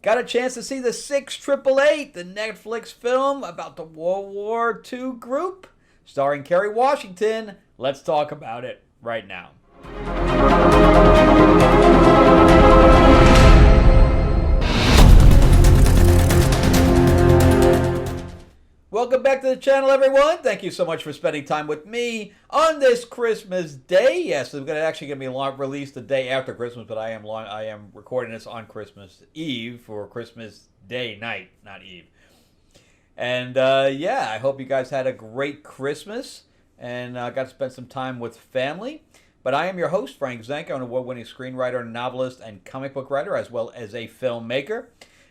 got a chance to see the 688, the Netflix film about the World War II group, starring Kerry Washington. Let's talk about it right now. Welcome back to the channel, everyone. Thank you so much for spending time with me on this Christmas day. Yes, it's actually going to be released the day after Christmas, but I am recording this on Christmas Eve for Christmas Day night, not Eve. And yeah, I hope you guys had a great Christmas and got to spend some time with family. But I am your host, Frank Zanko, an award-winning screenwriter, novelist, and comic book writer, as well as a filmmaker.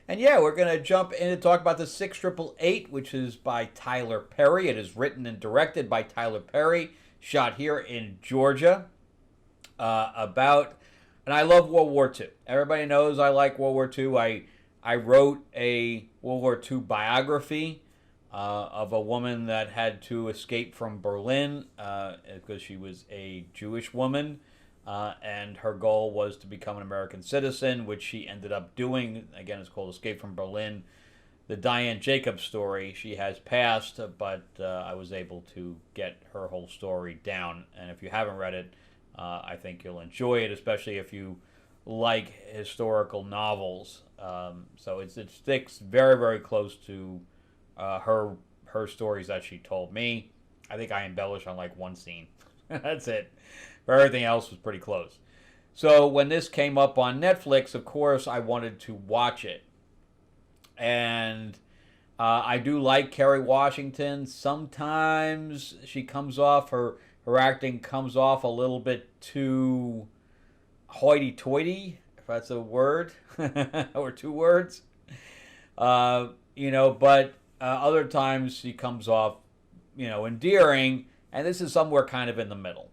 And yeah, we're going to jump in and talk about the 688, which is by Tyler Perry. It is written and directed by Tyler Perry, shot here in Georgia. And I love World War II. Everybody knows I like World War II. I wrote a World War II biography of a woman that had to escape from Berlin because she was a Jewish woman. And her goal was to become an American citizen, which she ended up doing. Again, it's called Escape from Berlin. The Diane Jacobs story, she has passed, but I was able to get her whole story down. And if you haven't read it, I think you'll enjoy it, especially if you like historical novels. So it sticks very, very close to her stories that she told me. I think I embellish on like one scene. That's it. Everything else was pretty close. So when this came up on Netflix, of course, I wanted to watch it. And I do like Kerry Washington. Sometimes she comes off, her acting comes off a little bit too hoity-toity, if that's a word, or two words. But other times she comes off, endearing, and this is somewhere kind of in the middle.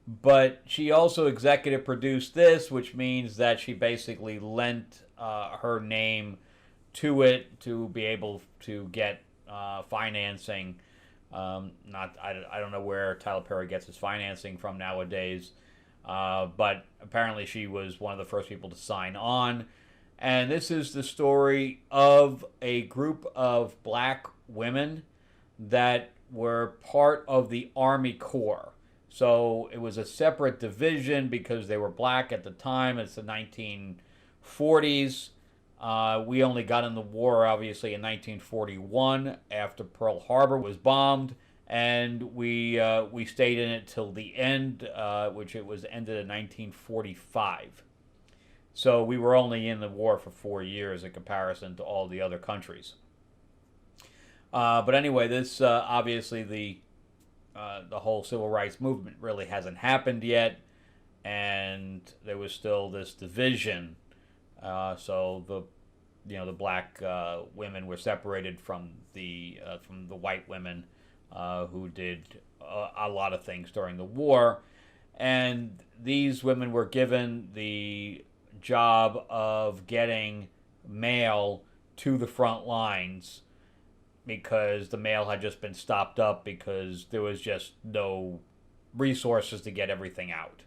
But she also executive produced this, which means that she basically lent her name to it to be able to get financing. I don't know where Tyler Perry gets his financing from nowadays, but apparently she was one of the first people to sign on. And this is the story of a group of black women that were part of the Army Corps. So it was a separate division because they were black at the time. It's the 1940s. We only got in the war, obviously, in 1941 after Pearl Harbor was bombed. And we stayed in it till the end, which it was ended in 1945. So we were only in the war for 4 years in comparison to all the other countries. But anyway, this obviously the whole civil rights movement really hasn't happened yet, and there was still this division. So the black women were separated from the white women who did a lot of things during the war, and these women were given the job of getting mail to the front lines, because the mail had just been stopped up because there was just no resources to get everything out.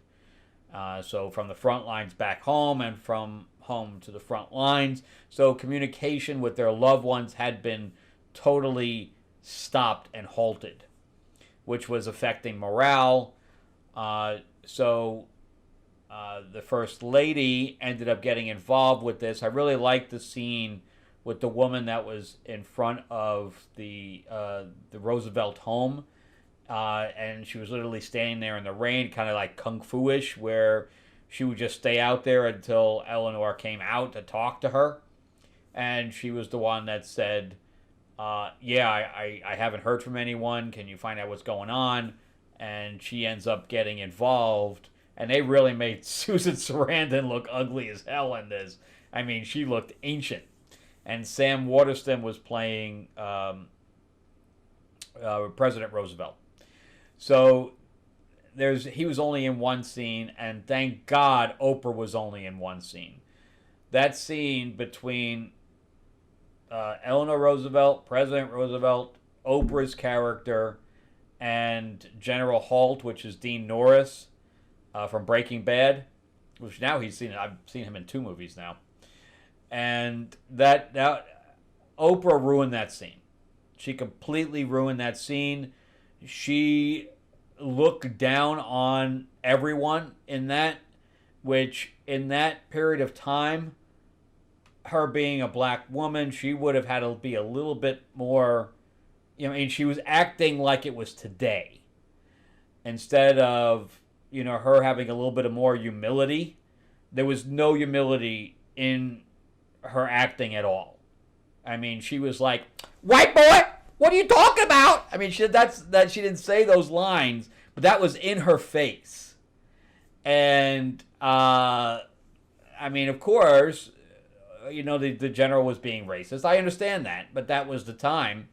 So from the front lines back home and from home to the front lines. So communication with their loved ones had been totally stopped and halted, which was affecting morale. So the First Lady ended up getting involved with this. I really liked the scene with the woman that was in front of the Roosevelt home, and she was literally standing there in the rain, kind of like kung fu-ish, where she would just stay out there until Eleanor came out to talk to her, and she was the one that said, I haven't heard from anyone, can you find out what's going on? And she ends up getting involved, and they really made Susan Sarandon look ugly as hell in this. I mean, she looked ancient. And Sam Waterston was playing President Roosevelt. So he was only in one scene, and thank God Oprah was only in one scene. That scene between Eleanor Roosevelt, President Roosevelt, Oprah's character, and General Holt, which is Dean Norris from Breaking Bad, which now I've seen him in 2 movies now. And that Oprah ruined that scene. She completely ruined that scene. She looked down on everyone in that, which in that period of time, her being a black woman, she would have had to be a little bit more, I mean, she was acting like it was today instead of, her having a little bit of more humility. There was no humility in her acting at all. I mean, she was like, "White boy, what are you talking about?" I mean, she didn't say those lines, but that was in her face. And I mean, of course, the general was being racist. I understand that, but that was the time.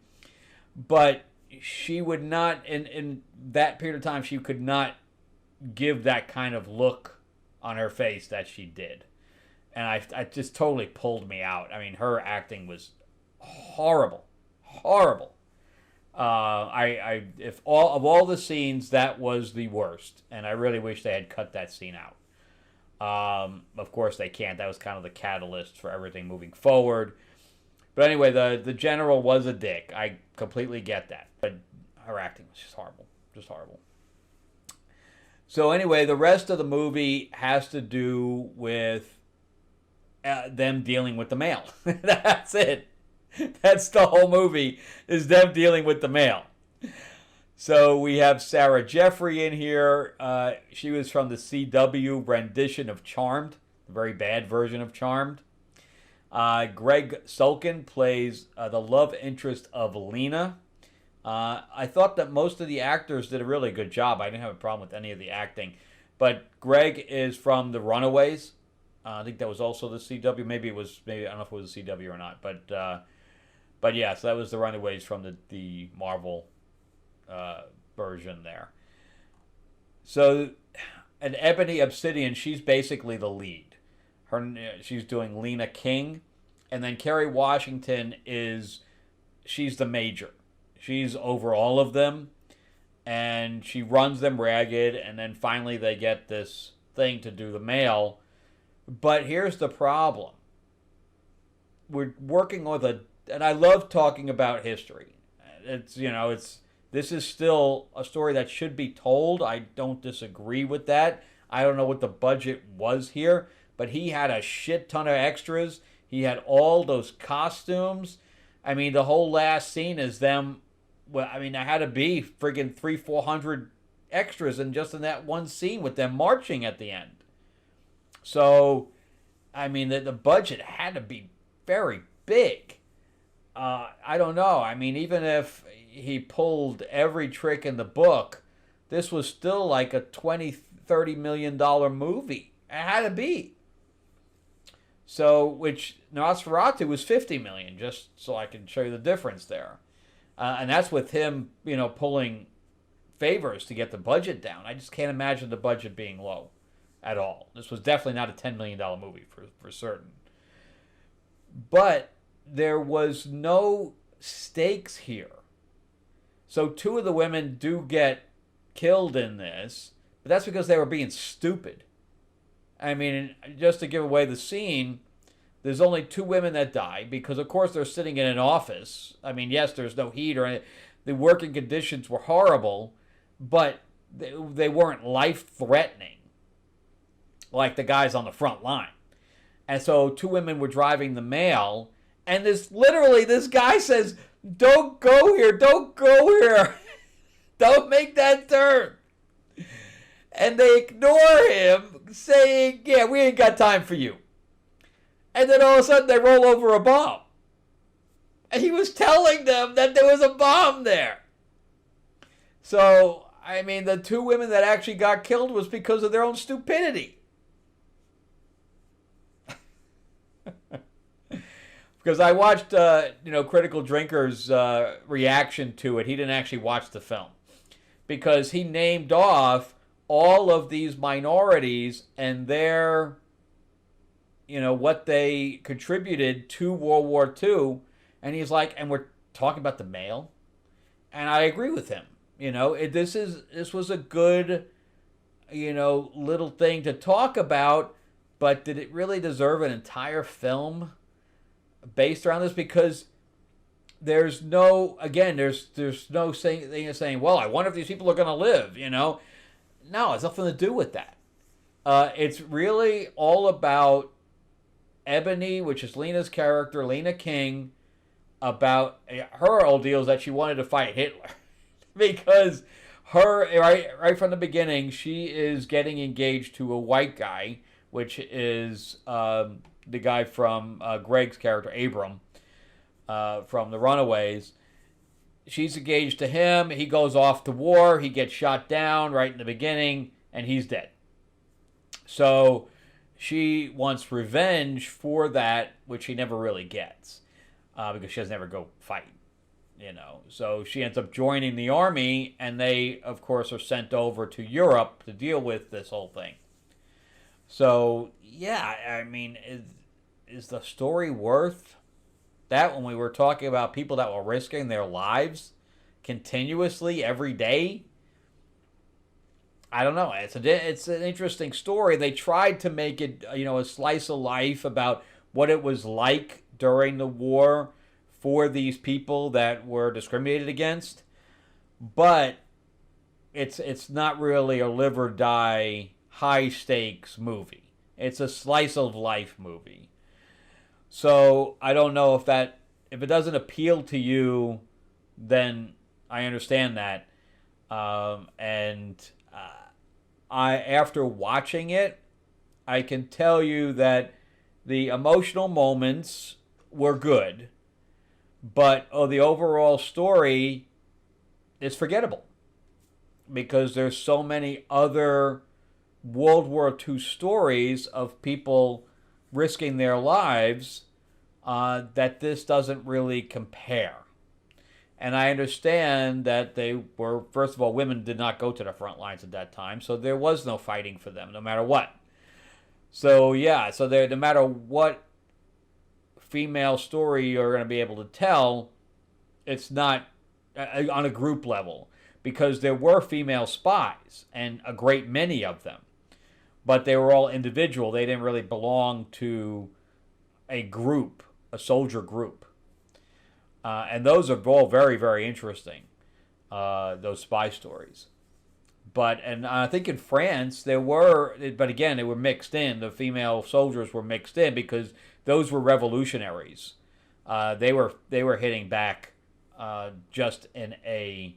But she would not, in that period of time, she could not give that kind of look on her face that she did. And I just totally pulled me out. I mean, her acting was horrible, horrible. If all the scenes, that was the worst, and I really wish they had cut that scene out. Of course they can't. That was kind of the catalyst for everything moving forward. But anyway, the general was a dick. I completely get that, but her acting was just horrible, just horrible. So anyway, the rest of the movie has to do with them dealing with the mail. That's it. That's the whole movie, is them dealing with the mail. So we have Sarah Jeffrey in here. She was from the CW rendition of Charmed, the very bad version of Charmed. Greg Sulkin plays the love interest of Lena. I thought that most of the actors did a really good job. I didn't have a problem with any of the acting. But Greg is from The Runaways. I think that was also the CW. Maybe I don't know if it was the CW or not. But yeah, so that was The Runaways from the Marvel version there. So, and Ebony Obsidian, she's basically the lead. She's doing Lena King, and then Kerry Washington she's the major. She's over all of them, and she runs them ragged, and then finally they get this thing to do the mail. But here's the problem. We're working with and I love talking about history. This is still a story that should be told. I don't disagree with that. I don't know what the budget was here, but he had a shit ton of extras. He had all those costumes. I mean, the whole last scene is them. Well, I mean, there had to be friggin' 300-400 extras in that one scene with them marching at the end. So, I mean, the budget had to be very big. I don't know. I mean, even if he pulled every trick in the book, this was still like a $20-30 million movie. It had to be. So, which Nosferatu was $50 million, just so I can show you the difference there. And that's with him, pulling favors to get the budget down. I just can't imagine the budget being low at all. This was definitely not a $10 million movie for certain. But there was no stakes here. So 2 of the women do get killed in this, but that's because they were being stupid. I mean, just to give away the scene, there's only 2 women that die because, of course, they're sitting in an office. I mean, yes, there's no heat or anything. The working conditions were horrible, but they weren't life-threatening like the guys on the front line. And so 2 women were driving the mail, and this guy says, "Don't go here, don't go here. Don't make that turn." And they ignore him, saying, "Yeah, we ain't got time for you." And then all of a sudden they roll over a bomb. And he was telling them that there was a bomb there. So, I mean, the 2 women that actually got killed was because of their own stupidity. Because I watched, Critical Drinker's reaction to it. He didn't actually watch the film. Because he named off all of these minorities and their, what they contributed to World War II. And he's like, and we're talking about the mail? And I agree with him. This was a good, little thing to talk about. But did it really deserve an entire film? based around this because there's no, again, there's no thing of saying, well, I wonder if these people are going to live, you know? No, it's nothing to do with that. It's really all about Ebony, which is Lena's character, Lena King, about her old deal is that she wanted to fight Hitler. Because her, right from the beginning, she is getting engaged to a white guy, which is the guy from Greg's character, Abram, from The Runaways. She's engaged to him. He goes off to war. He gets shot down right in the beginning, and he's dead. So she wants revenge for that, which she never really gets because she doesn't ever go fight, you know. So she ends up joining the army, and they, of course, are sent over to Europe to deal with this whole thing. So, yeah, I mean, is the story worth that when we were talking about people that were risking their lives continuously every day? I don't know. It's an interesting story. They tried to make it, you know, a slice of life about what it was like during the war for these people that were discriminated against, but it's not really a live or die high stakes movie. It's a slice of life movie. So I don't know if it doesn't appeal to you, then I understand that, and after watching it, I can tell you that the emotional moments were good, but the overall story is forgettable because there's so many other World War II stories of people risking their lives that this doesn't really compare. And I understand that they were, first of all, women did not go to the front lines at that time, so there was no fighting for them, no matter what. So, yeah, so no matter what female story you're going to be able to tell, it's not on a group level, because there were female spies, and a great many of them. But they were all individual. They didn't really belong to a group, a soldier group. And those are all very, very interesting, those spy stories. And I think in France there were, but again, they were mixed in. The female soldiers were mixed in because those were revolutionaries. They were hitting back just in a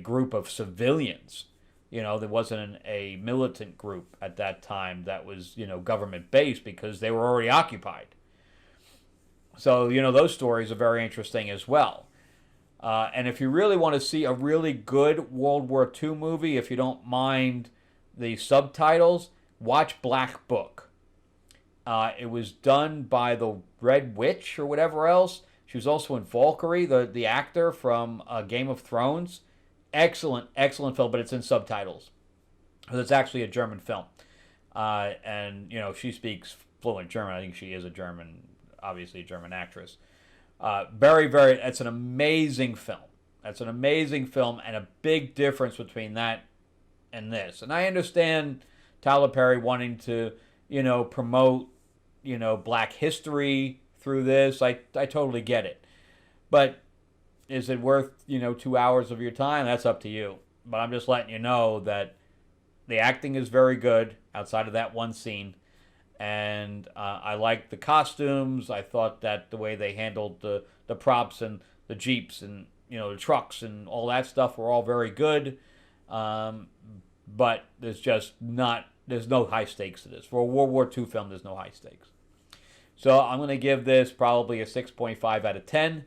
group of civilians. You know, there wasn't a militant group at that time that was, government based because they were already occupied. So, those stories are very interesting as well. And if you really want to see a really good World War II movie, if you don't mind the subtitles, watch Black Book. It was done by the Red Witch or whatever else. She was also in Valkyrie, the actor from Game of Thrones. Excellent, excellent film, but it's in subtitles. It's actually a German film. And, she speaks fluent German. I think she is obviously a German actress. Very, very, it's an amazing film. That's an amazing film and a big difference between that and this. And I understand Tyler Perry wanting to, promote, black history through this. I totally get it. But is it worth, 2 hours of your time? That's up to you. But I'm just letting you know that the acting is very good outside of that one scene. And I liked the costumes. I thought that the way they handled the props and the Jeeps and, the trucks and all that stuff were all very good. But there's no high stakes to this. For a World War II film, there's no high stakes. So I'm going to give this probably a 6.5 out of 10.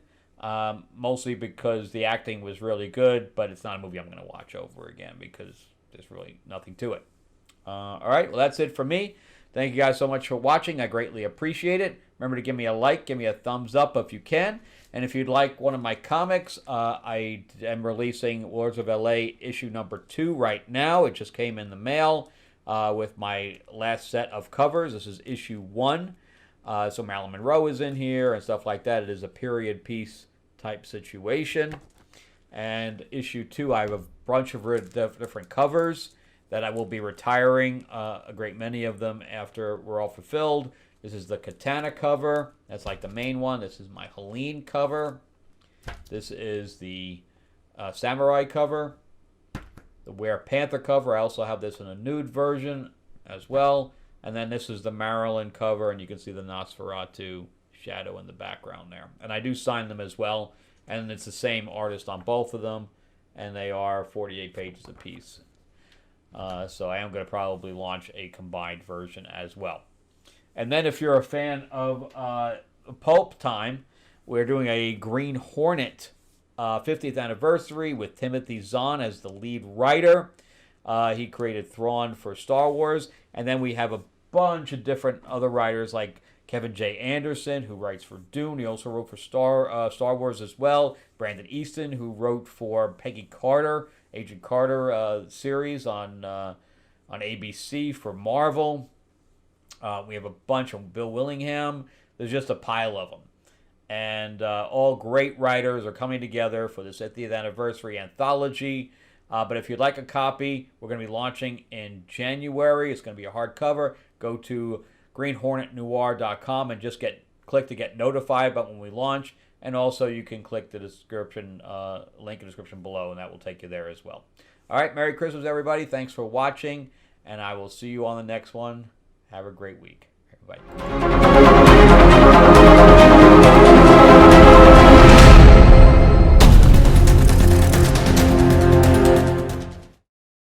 Mostly because the acting was really good, but it's not a movie I'm going to watch over again because there's really nothing to it. All right, well, that's it for me. Thank you guys so much for watching. I greatly appreciate it. Remember to give me a like, give me a thumbs up if you can. And if you'd like one of my comics, I am releasing Lords of LA issue number 2 right now. It just came in the mail with my last set of covers. This is issue 1. So Marilyn Monroe is in here and stuff like that. It is a period piece type situation. And issue 2, I have a bunch of different covers that I will be retiring, a great many of them after we're all fulfilled, This is the Katana cover. That's like the main one. This is my Helene cover. This is the Samurai cover. The Were Panther cover. I also have this in a nude version as well. And then this is the Marilyn cover, and you can see the Nosferatu shadow in the background there. And I do sign them as well, and it's the same artist on both of them, and they are 48 pages apiece. So I am going to probably launch a combined version as well. And then if you're a fan of Pulp Time, we're doing a Green Hornet 50th anniversary with Timothy Zahn as the lead writer. He created Thrawn for Star Wars. And then we have a bunch of different other writers like Kevin J. Anderson, who writes for Dune. He also wrote for Star Wars as well. Brandon Easton, who wrote for Peggy Carter, Agent Carter series on ABC for Marvel. We have a bunch of Bill Willingham. There's just a pile of them. And all great writers are coming together for this 50th anniversary anthology. But if you'd like a copy, we're going to be launching in January. It's going to be a hardcover. Go to greenhornetnoir.com and just click to get notified about when we launch. And also you can click the description link in the description below, and that will take you there as well. All right, Merry Christmas, everybody. Thanks for watching, and I will see you on the next one. Have a great week. Bye.